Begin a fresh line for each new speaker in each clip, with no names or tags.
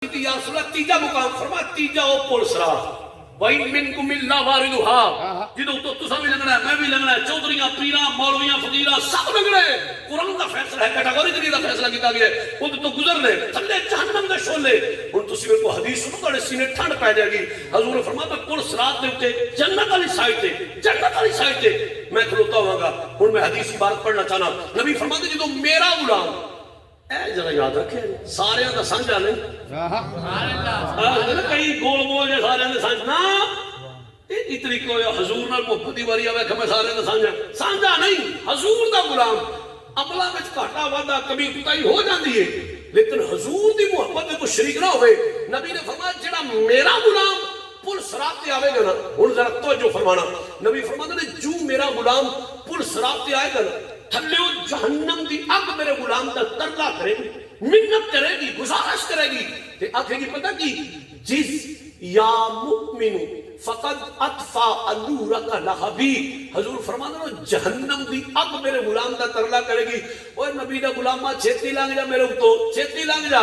یا رسول اللہ تیجا مقام فرما تیجا او پل سرات وَإِن مِّنكُمْ إِلَّا وَارِدُهَا جدو تو تسا بھی لگنا ہے میں بھی لگنا ہے چودھریاں پیراں مولویاں فقیراں سب لگنا ہے قرآن دا فیصلہ ہے کیٹاگوری دا فیصلہ کیتا گیا ہے وہ تو گزر لے تھلے جہنم دے شولے ہن تسی میرے کو حدیث سنو تواڈے سینے ٹھنڈ پے جائے گی حضور نے فرمایا میں پل صراط دے اوتے جنت والی سائڈ تے میں کھلوتا ہوں گا ہن میں حدیث عبارت پڑھنا چاہنا نبی فرماتے جدو میرا غلام اے ذرا یاد رکھے سارے دا سانجھا نہیں کئی گول بول جائے سارے دا سانجھا اتنی کوئی حضور نال محبت دی واری آوے کہ میں سارے دا سانجھا نہیں حضور دا غلام عملہ وچ گھاٹا وادا کبھی کوتاہی ہو جاندی ہے لیکن حضور دی محبت میں کوئی شریک نہ ہوئے نبی نے فرمایا جڑا میرا غلام پل صراط تے آوے گا نا ہن ذرا توجہ فرمانا نبی فرماتے نے جو میرا غلام پل صراط تے آئے گا نا تھلیو جہنم دی اگ میرے غلام دا ترلا کرے گی منت کرے گی گزارش کرے گی تے آکھے گی پتہ کی جس یا مؤمن فقد اطفا نورک لہبی حضور فرماتے ہیں جہنم دی اگ میرے غلام دا ترلا کرے گی اوے نبی دا غلامہ چھتی لنگ جا میرے تو چھتی لنگ جا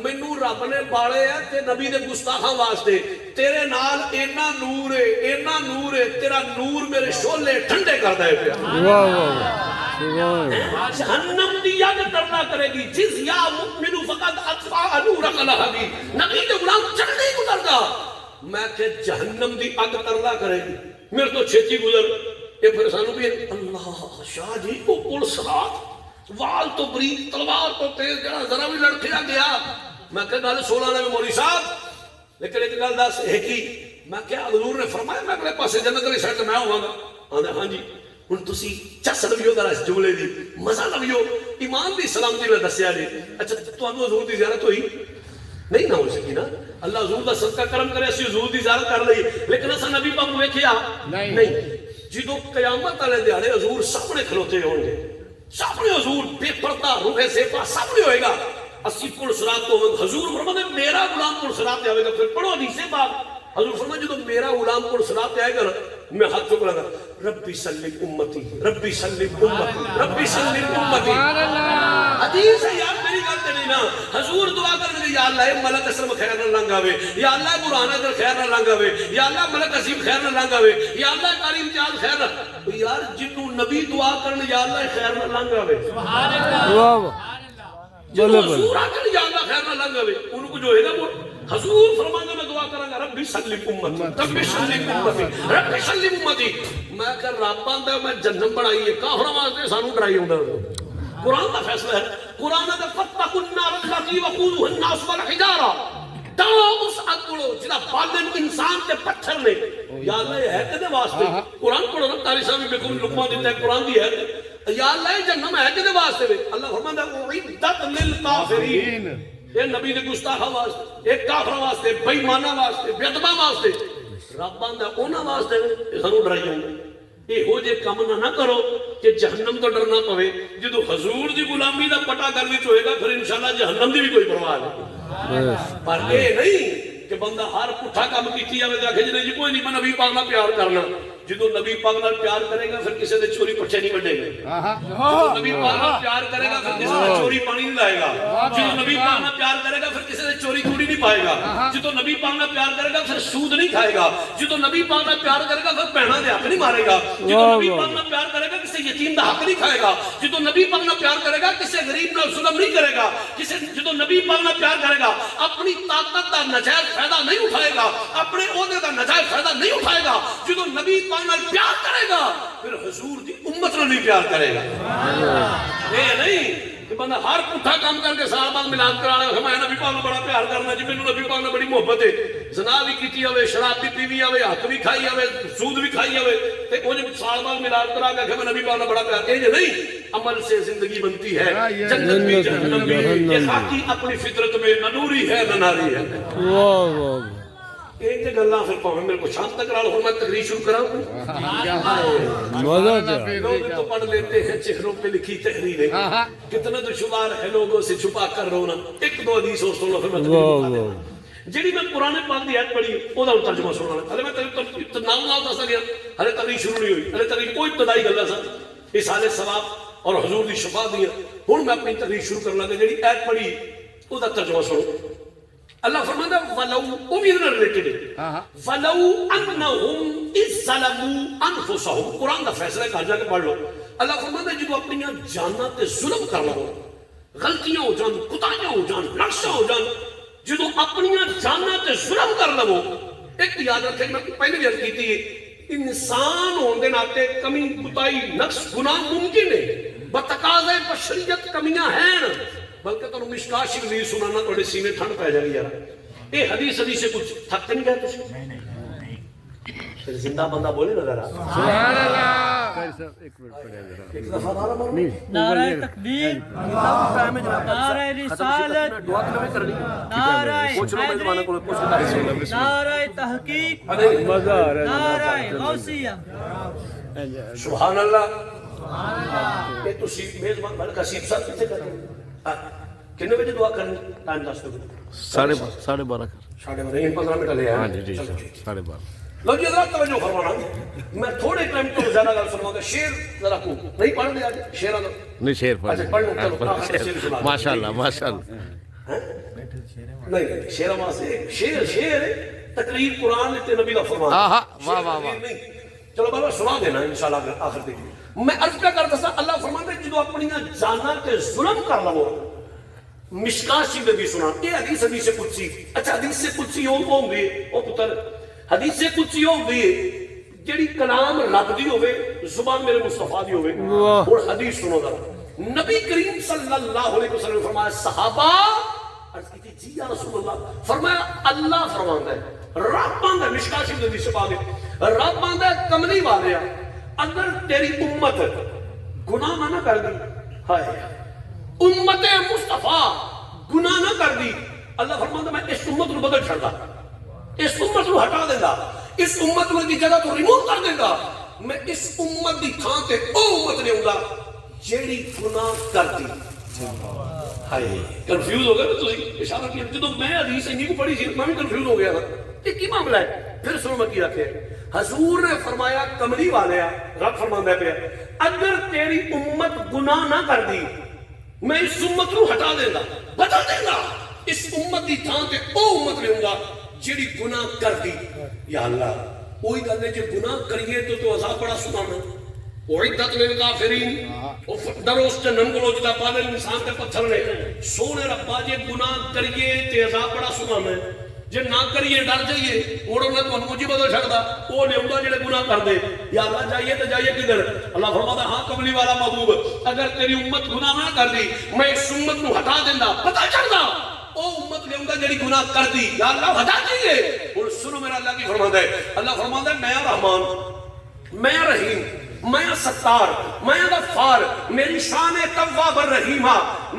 مینوں رب نے باڑے ہے تے نبی دے گستاخاں واسطے تیرے نال اینا نور ہے تیرا نور میرے شولے ٹھنڈے کر دے پیا واہ واہ جہنم دی اگ ترلا کرے گی جس یا مؤمن فقد اطفا نورک لہبی نبی دے غلام جلدی گزر گا میں کہ جہنم دی اگ ترلا کرے گی میرے تو چھتی گزر یہ پھر سانو بھی اللہ شاہ جی کو پل صراط وال تو بریک تلوار تو تیز جڑا ذرا بھی لڑکیا گیا میں کہ گل 16 نے مولوی صاحب لیکن ایک گل دس ہے کی میں کہ حضور نے فرمایا میں اگلے پاسے جنت والی سائڈ تے میں ہوواں گا آندا ہاں جی ہن تسی چس لویو ذرا اس جملے دی مزہ لویو ایمان دی سلامتی میں دسیا جی اچھا تانوں حضور دی زیارت ہوئی نہیں نہ ہو سکی نا اللہ حضور دا صدقہ کرم کرے اسی حضور دی زیارت کر لئی لیکن اسا نبی پاک نوں ویکھیا نہیں جدوں قیامت والے دیہاڑے حضور سامنے کھلوتے ہون گے سامنے حضور بے پردہ روح سیپا سامنے ہوئے گا اسی پل صراط تو حضور فرماتے میرا غلام پل صراط تے آوے گا پھر پڑھو حدیث پاک حضور فرمایا جدوں میرا غلام پل صراط تے آئے گا میں ہاتھ چک لگا ربی سلم امتی ربی سلم امتی ربی سلم امتی حدیث ہے یار میری گل تے نہیں نا حضور دعا کرنے یا اللہ ملک اسلم خیر نہ لنگ آوے یا اللہ قرآن ادھر خیر نہ لنگ آوے یا اللہ ملک عظیم خیر نہ لنگ آوے یا اللہ قاری امتیاز خیر نہ یار جنوں نبی دعا کرنے یا اللہ خیر نہ لنگ آوے سبحان اللہ جنوں حضور آکر یا اللہ خیر نہ لنگ آوے انہوں کو جو ہے نا حضور فرمانا میں دعا کروں گا ربی سلم امتی ربی سلم امتی ربی سلم امتی میں کہ رب آندا میں جہنم بنائی ہے کافراں واسطے سانوں ڈرائی ہوندا قرآن کا فیصلہ ہے قرآن کا فَاتَّقُوا النَّارَ الَّتِي وَقُودُهَا النَّاسُ وَالْحِجَارَةُ ڈرو اس آگ کو جڑا بالغ انسان تے پتھر نے یا اللہ یہ ہے کدے واسطے قرآن پڑھو نا تاری صاحب بھی کوئی لقمہ دیتا ہے قرآن دی ہے یا اللہ یہ جہنم ہے کدے واسطے اللہ فرماتا ہے اُعِدَّتْ لِلْکَافِرِینَ یہ نبی دے گستاخاں واسطے ایک کافراں واسطے بے ایماناں واسطے بے ادباں واسطے رب آندا انہاں واسطے سانوں ڈرائی ہوندا یہ ہو جے کم نہ کرو کہ جہنم تو ڈرنا پوے جدو حضور دی غلامی دا پٹا گل وچ ہوئے گا پھر انشاءاللہ جہنم دی بھی کوئی پرواہ نہیں پر یہ نہیں کہ بندہ ہر پٹھا کام کیتی جاوے تے آکھے جی کوئی نہیں میں نبی پاک نال پیار کرنا جدو نبی پاک نال پیار کرے گا پھر کسی دے چوری پٹھے نہیں بڈے گا جدو نبی پاک نال پیار کرے گا پھر کسی دے چوری پانی نہیں لائے گا جدو نبی پاک نال پیار کرے گا پھر کسی دے چوری کوڑی نہیں پائے گا جدو نبی پاک نال پیار کرے گا پھر سود نہیں کھائے گا جدو نبی پاک نال پیار کرے گا پھر بہناں دے حق نہیں مارے گا جدو نبی پاک نال پیار کرے گا کسی یتیم دا حق نہیں کھائے گا جدو نبی پاک نال پیار کرے گا کسی غریب نال ظلم نہیں کرے گا جدو نبی پاک نال پیار کرے گا اپنی طاقت دا ناجائز فائدہ نہیں اٹھائے گا اپنے عہدے دا ناجائز فائدہ نہیں اٹھائے گا جدو نبی پاک نال پیار کرے گا پھر حضور دی امت نال نہیں پیار کرے گا یہ نہیں کہ بندہ ہر پٹھا کام کر کے سال بعد ملاد کرا لے میں نبی پاک نال بڑا پیار کرنا جی مینوں نبی پاک نال بڑی محبت ہے زنا بھی کیتی ہوے شراب بھی پیوی ہوے حق بھی کھائی ہوے سود بھی کھائی ہوے تے او جے سال بعد ملاد کرا کے کہ میں نبی پاک نال بڑا پیار اے نہیں عمل سے زندگی بنتی ہے جنت بھی جہنم بھی یہ خاکی اپنی فطرت میں نہ نوری ہے نہ ناری ہے واہ واہ ایک جگہ اللہ پھر پاؤں میرے کو شانت تک رہا میں تقریر شروع کراؤں لوگ تو پڑھ لیتے ہیں چہروں پہ لکھی تحریریں کتنے تو شمار ہے لوگوں سے چھپا کر رونا ایک دو حدیث اور سنو پھر میں تقریر بتا دیں جیڑی میں قرآن پاک دی آیت پڑھی او دا ترجمہ سننا ہلے میں نام نام دسا گیا ہلے تقریر شروع نہیں ہوئی ہلے تقریر کوئی ابتدائی گل ہے سر اصالِ ثواب اور حضور دی شفاعت دی ہن میں اپنی تقریر شروع کرنا کہ جیڑی آیت پڑھی او دا ترجمہ سنو اللہ فرماتا ہے ولو امید ریلیٹڈ ولو انہم اذ ظلموا انفسہم، قرآن کا فیصلہ ہے، کہاں جا کے پڑھ لو. اللہ فرماتا ہے جدو اپنی جاناں تے ظلم کر لو، غلطیاں ہو جان، کتائیاں ہو جان، نقشہ ہو جان، جدو اپنی جاناں تے ظلم کر لو. ایک یاد رکھیں، میں پہلے بھی عرض کی تھی، انسان ہونے ناتے کمی کتائی نقص گناہ ممکن ہے، بتقاضۂ بشریت کمیاں ہیں، بلکہ تو مشکات شریف سنانا تھوڑے سینے ٹھنڈ پہ جائے یار. اے حدیث سے کچھ تھک نہیں گئے تجھے؟ پھر زندہ بندہ بولے نا ذرا
سبحان اللہ.
ایک دفعہ نعرہ مارو.
نعرہ تکبیر، نعرہ رسالت، نعرہ حیدری، نعرہ تحقیق، نعرہ غوثیہ.
سبحان اللہ. کہ تسی میزبان ملک حسیب صاحب کتے کریں کنے بجے دعا کریں؟ ٹائم دس دو.
12:30
ساڑھے 15 منٹ لے
ہاں
آئے.
جی 12:30.
لو جی حضرات توجہ فرمانا، میں تھوڑے ٹائم تو زیادہ گل سنوں گا. شیر ذرا کو نہیں پڑھ لیا شیر آدھا
نہیں شیر پڑھ
اچھا پڑھ لیں. چلو آخر شیر سنا.
ماشاء اللہ ماشاء اللہ.
نہیں شیر واسطے شیر ہے تقریر قرآن تے نبی کا فرمان.
واہ واہ واہ.
چلو بابا سنا دینا انشاءاللہ آخر تک. میں عرض کیا کرتا تھا، اللہ فرماتا ہے جدو اپنی جاناں تے ظلم کر لو. مشکات شریف بھی سنا یہ حدیث قدسی. اچھا حدیث قدسی ہوں گے او پتر، حدیث قدسی ہوں گے جڑی کلام رب دی ہوئے، زبان میرے مصطفیٰ دی ہوئے. اور حدیث سنو ذرا. نبی کریم صلی اللہ علیہ وسلم فرمایا صحابہ عرض کی تھی جی یا رسول اللہ، فرمایا اللہ فرماتا ہے، رب باندھا ہے. مشکات شریف حدیث پاک ہے، رب باندھا ہے کملی والیا اگر تیری امت گناہ نہ کر دی، ہائے امت مصطفیٰ گناہ نہ کر دی، اللہ فرماتا میں اس امت کو بدل چھڑ دا، اس امت کو ہٹا دینا، اس امت کو دی جگہ تو ریموو کر دینا. میں اس امت دی تھان تے او امت نے ہوگا جیڑی گناہ کر دی. ہائے کنفیوز ہو گئے نا تسی اشارہ کیا. جدو میں حدیث انہی کو پڑھی سی میں بھی کنفیوز ہو گیا تھا یہ کی معاملہ ہے. پھر سنو میں کی رکھے حضور نے فرمایا کملی والے رب فرماندہ پہ اگر تیری امت گناہ نہ کر دی میں اس امت کو ہٹا دینا، بدل دینا، اس امت دی تھان تے او امت لے گا جیڑی گناہ کر دی. یا اللہ وہی گل ہے جے گناہ کریے تو عذاب بڑا سنانا. وعدت للکافرین دروس جنم کو جدا پالے انسان تے پتھر نے سونے ربا جے گناہ کریے تے عذاب بڑا سنانا ہے، جے نہ کریے ڈر جائیے اوڑوں نے تو مجھے بدل چھڑدا او لے اوندا جڑے گناہ کر دے. یا اللہ جائیے تے جائیے کدھر؟ اللہ فرماتا ہاں کملی والا محبوب اگر تیری امت گناہ نہ کر دی میں اس امت کو ہٹا دیندا، پتہ چڑدا او امت لے اوندا جڑی گناہ کر دی. یا اللہ ہٹا دیے. اور سنو میرا اللہ کی فرماتا ہے، اللہ فرماتا ہے میں رحمان، میں رحیم، میں ستار، میں غفار، میری شان تواب الرحیم،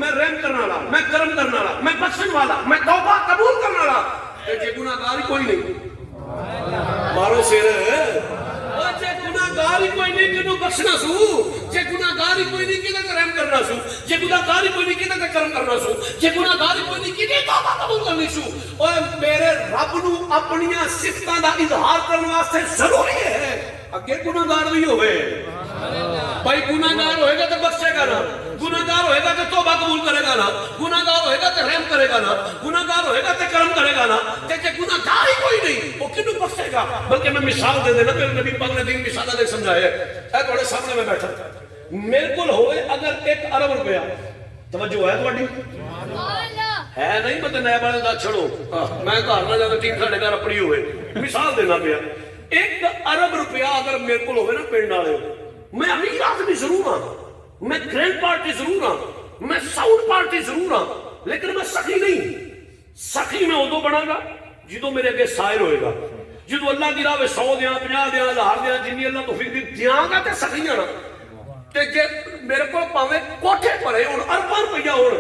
میں رحم کرنے والا، میں کرم کرنے والا، میں بخشن والا، میں توبہ قبول کرنے والا. جے گناہ گار کوئی نہیں مارو سیر جے گناہ گار کوئی نہیں کنو بخشنا سو، جے گناہ گار کوئی نہیں کدھر رحم کرنا سو، جے گناہ گار کوئی نہیں کدھر کرم کرنا سو، جے گناہ گار کوئی نہیں کدھر توبہ قبول کرنی سو. اور میرے رب نو اپنی صفتاں دا اظہار کرنے واسطے ضروری ہے اگے گناہ گار بھی ہوئے. بھائی گناہ گار ہوئے گا تو بخشے گا نا، گناہ گار ہوئے گا تو توبہ قبول کرے گا نا، گناہ گار ہوئے گا تو رحم کرے گا نا، گناہ گار ہوئے گا تو کرم کرے گا نا. کہ گناہ گار ہی کوئی نہیں وہ کنوں بخشے گا. بلکہ میں مثال دے دینا، میرے نبی پاک نے دین مثالہ دے سمجھایا ہے. اے تھوڑے سامنے میں بیٹھا میرے کو ہوئے اگر 1 ارب روپیہ، توجہ ہے تھوڑی ہے نہیں پتہ نیا بارے دا چھڑو میں گھر نہ جا کے ٹیم ساڈے گھر اپنی ہوئے مثال دینا پیا. 1 ارب روپیہ اگر میرے کو ہوئے نا پنڈ والے، میں امیر آدمی ضرور ہاں، میں گرینڈ پارٹی ضرور ہاں، میں ساؤنڈ پارٹی ضرور ہاں، لیکن میں سخی نہیں. سخی میں ادو بنا گا جدو میرے اگے سائر ہوئے گا. جدو اللہ کی راہ 100 دیاں 50 دیاں 1000 دیاں جنی اللہ توفیق دی دیاں گا تے سخی آنا. تے جے میرے کو پاوے کوٹھے پڑے ہون ارباں روپیہ ہون،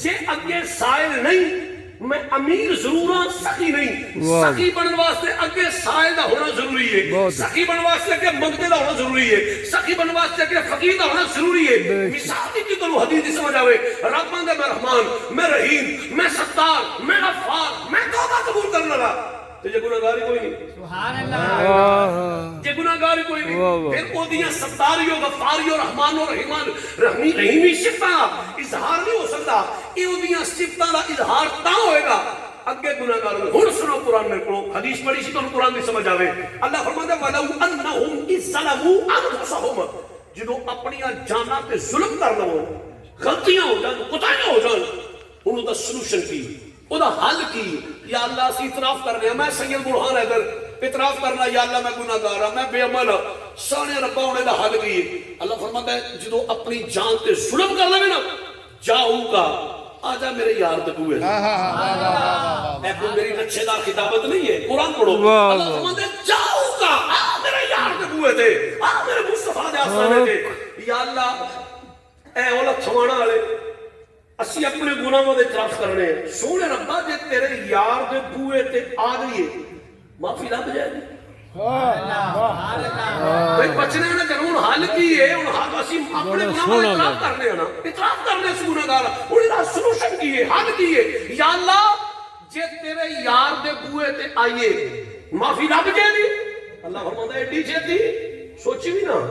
جے اگے سائل نہیں میں امیر ضرور ہاں سخی نہیں. سخی بننے واسطے اگے سائل دا ہونا ضروری ہے، سخی بننے واسطے اگے منگتے دا ہونا ضروری ہے، سخی بننے واسطے اگے فقیر دا ہونا ضروری ہے. مثال کی تنو حدیث سمجھ آوے رب ماندا میں رحمان، میں رحیم، میں ستار، میں غفار، میں توبہ قبول کرنے والا. تے جے گناہ گار کوئی نہیں، سبحان اللہ، جے گناہ گار کوئی نہیں پھر او دیاں ستاریو غفاریو رحمانو رحیمان رحیمی صفتاں اظہار نہیں ہو سکتا. او دیاں صفتاں دا اظہار تاں ہوئے گا اگے گناہگار ہن سنو قرآن میرے کو حدیث پڑھی سی تو قرآن دی سمجھ آوے اللہ فرماتا ہے ولو انہم اذ ظلموا انفسہم جدوں اپنی جاناں تے ظلم کر لو غلطیاں ہو جان کوتاہیاں ہو جان انہوں دا سلوشن کی او دا حل کی یا اللہ اسی اعتراف کر رہے ہیں میں سید برہان حیدر اعتراف کرنا یا اللہ میں گناہگار ہوں میں بے عمل ہوں سانے ربا ہونے دا حل کی اللہ فرماتا ہے جدوں اپنی جان تے ظلم کر لے نا جاؤ کا آجا میرے یار دکوئے اے کوئی میری نچھے دار کتابت نہیں ہے قرآن پڑھو اللہ فرماتا ہے جاؤ کا میرے یار دکوئے تھے میرے مصطفیٰ دے آسانے تھے یا اللہ اے اولا تھوانا والے اسی اپنے گناہوں دے اعتراف کرنے ہیں سونے ربا جے تیرے یار دے بوئے تے آ گئی معافی لگ جائے گی بھئی بچنے نے جنہوں حال کی ہے ان حال اسی اپنے گناہوں دے اعتراف کرنے ہیں نا اعتراف کرنے سے گناہگار انہیں دا سلوشن کی ہے حال کی ہے یا اللہ جے تیرے یار دے بوئے تے آئیے معافی لگ جائے گی اللہ فرماتا ہے ایڈی چھتی سوچی بھی نا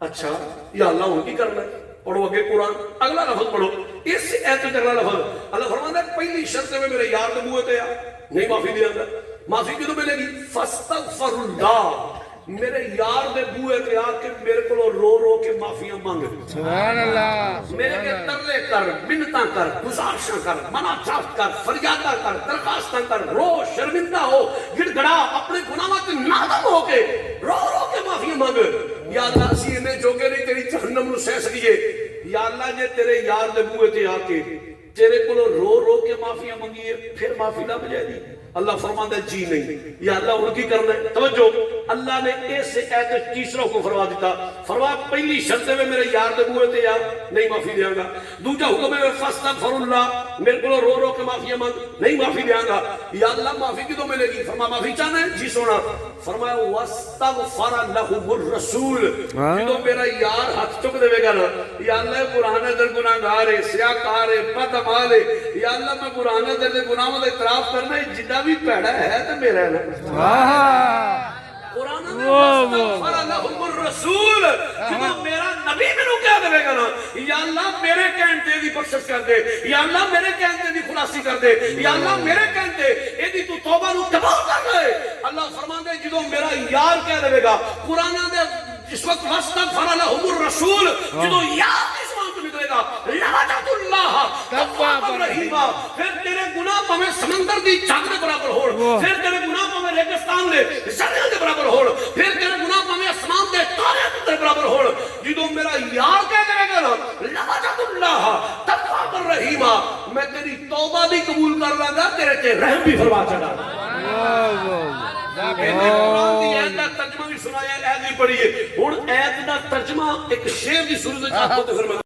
اچھا یا اللہ ان کی کرنا ہے پڑھو اگے قرآن اگلا لفظ پڑھو اس ایت میں اگلا لفظ اللہ فرماتا ہے پہلی شرط میں میرے یار دے بوئے تے آ نہیں معافی دیا گا معافی کیوں ملے گی فاستغفر اللہ میرے یار دے بوئے تے آ کے میرے کو رو رو کے معافیاں مانگ
سبحان اللہ
میرے کے ترلے کر منتاں کر گزارشاں کر مناجات کر فریاداں کر درخواستاں کر رو شرمندہ ہو گڑ گڑا اپنے گناہوں تے نادم ہو کے رو رو کے معافیاں مانگ یا اللہ اسی انہیں جو کہ نہیں تیری جہنم نو سہ سکیے یا اللہ جے تیرے یار دے بوئے تے آ کے تیرے کو رو رو کے معافیاں مانگیے پھر معافی نہ بجائے دی اللہ فرماتا ہے جی نہیں یا اللہ ان کی کرنا ہے توجہ اللہ نے ایسے ایت تیسرا حکم فرما دیتا فرما پہلی شرط میں میرے یار دے بوئے تے یار نہیں معافی دیاں گا دوجا حکم ہے فاستغفر اللہ میرے کو رو رو کے معافی مانگ نہیں معافی دیاں گا یا اللہ معافی کی تو ملے گی فرما معافی چاہنا ہے جی سونا فرمایا واستغفر لهم الرسول جو میرا یار ہاتھ چک دے گا نا یا اللہ قرآن در گناہگار ہے سیاکار ہے بدعمال ہے یا اللہ میں قرآن در گناہوں دا اعتراف کرنا ہے جتنا بھی پیڑا ہے تو میرا ہے نا قرآن میں واستغفر لهم الرسول جو میرا نبی منو کیا دے گا نا یا اللہ میرے کہنتے دی بخشش کر دے یا اللہ میرے کہنتے دی خلاصی کر دے یا اللہ میرے کہنتے ایدی تو توبہ نو قبول کر دے اللہ فرمان دے جدو میرا یار کہہ دے گا قرآن دے اس وقت واستغفر لهم الرسول جدو یار اس وقت نکلے گا لعنت اللہ تواب رحیم پھر تیرے گناہ پہمیں سمندر دی چاک دے برابر ہوڑ پھر تیرے گناہ پہمیں ریگستان دے زریعہ دے برابر ہوڑ پھر تیرے گناہ پہمیں اسمان دے تارے دے برابر ہوڑ جدو میرا یار کہہ دے گا لعنت اللہ تواب رحیم میں تیری توبہ بھی قبول کر لوں گا تیرے تے رحم بھی فرما چڑھا قرآن دی ایت دا ترجمہ بھی سنایا ایت بھی پڑھی ہے ہن ایت دا ترجمہ ایک شعر دی صورت وچ آپ کو تے فرما